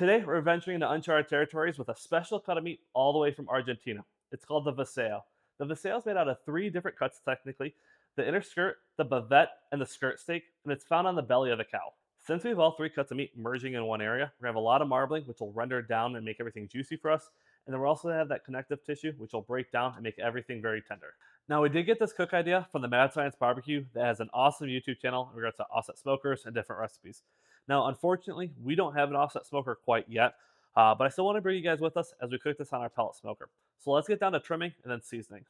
Today, we're venturing into uncharted territories with a special cut of meat all the way from Argentina. It's called the Vacio. The Vacio is made out of three different cuts, technically: the inner skirt, the bavette, and the skirt steak, and it's found on the belly of the cow. Since we have all three cuts of meat merging in one area, we're going to have a lot of marbling, which will render it down and make everything juicy for us. And then we'll also have that connective tissue, which will break down and make everything very tender. Now, we did get this cook idea from the Mad Scientist BBQ that has an awesome YouTube channel in regards to offset smokers and different recipes. Now, unfortunately, we don't have an offset smoker quite yet, but I still want to bring you guys with us as we cook this on our pellet smoker. So let's get down to trimming and then seasoning.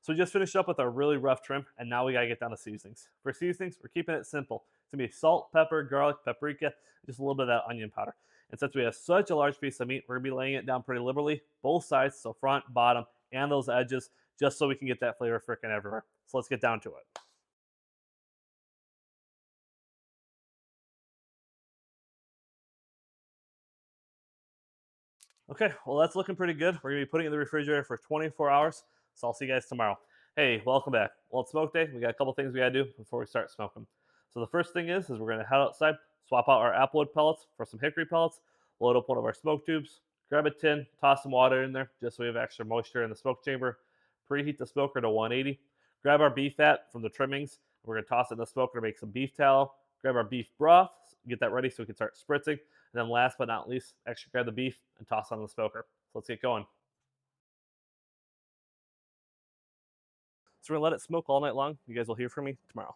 So we just finished up with our really rough trim, and now we gotta get down to seasonings. For seasonings, we're keeping it simple. It's gonna be salt, pepper, garlic, paprika, just a little bit of that onion powder. And since we have such a large piece of meat, we're gonna be laying it down pretty liberally, both sides, so front, bottom, and those edges, just so we can get that flavor freaking everywhere. So let's get down to it. Okay, well, that's looking pretty good. We're gonna be putting it in the refrigerator for 24 hours. So I'll see you guys tomorrow. Hey, welcome back. Well, it's smoke day. We got a couple things we gotta do before we start smoking. So the first thing is we're gonna head outside, swap out our applewood pellets for some hickory pellets, load up one of our smoke tubes, grab a tin, toss some water in there just so we have extra moisture in the smoke chamber. Preheat the smoker to 180. Grab our beef fat from the trimmings. We're gonna toss it in the smoker to make some beef tallow. Grab our beef broth, get that ready so we can start spritzing. And then last but not least, extra grab the beef and toss it on the smoker. So let's get going. So we're gonna let it smoke all night long. You guys will hear from me tomorrow.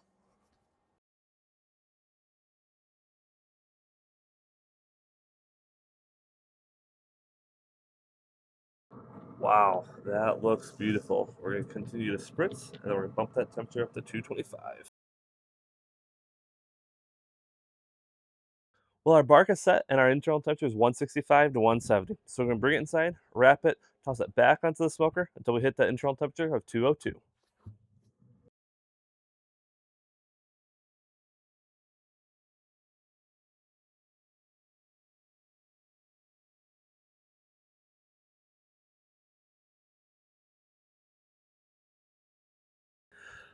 Wow, that looks beautiful. We're gonna continue to spritz, and then we're gonna bump that temperature up to 225. Well, our bark is set, and our internal temperature is 165 to 170. So we're gonna bring it inside, wrap it, toss it back onto the smoker until we hit the internal temperature of 202.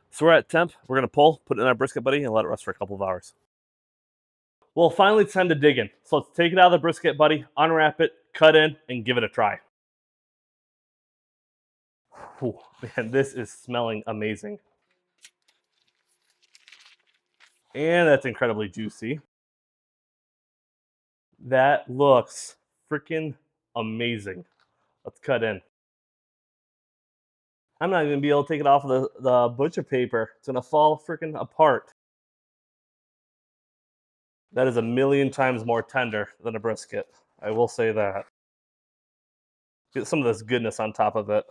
So we're at temp. We're gonna pull, put it in our brisket buddy, and let it rest for a couple of hours. Well, finally, it's time to dig in. So let's take it out of the brisket buddy, unwrap it, cut in, and give it a try. Whew, man, this is smelling amazing. And that's incredibly juicy. That looks freaking amazing. Let's cut in. I'm not even gonna be able to take it off of the butcher paper. It's gonna fall freaking apart. That is a million times more tender than a brisket. I will say that. Get some of this goodness on top of it.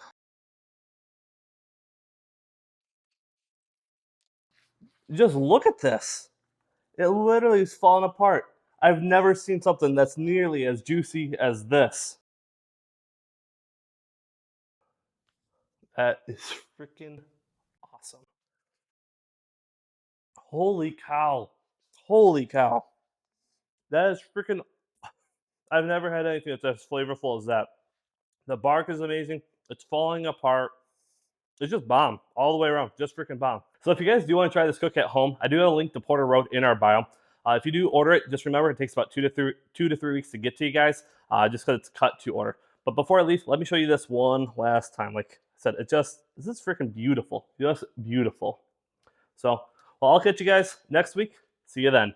Just look at this. It literally is falling apart. I've never seen something that's nearly as juicy as this. That is freaking awesome. Holy cow. Holy cow. That is freaking. I've never had anything that's as flavorful as that. The bark is amazing. It's falling apart. It's just bomb all the way around. Just freaking bomb. So if you guys do want to try this cook at home, I do have a link to Porter Road in our bio. If you do order it, just remember it takes about 2 to 3 weeks to get to you guys, just because it's cut to order. But before I leave, let me show you this one last time. Like I said, this is freaking beautiful. Just beautiful. So, well, I'll catch you guys next week. See you then.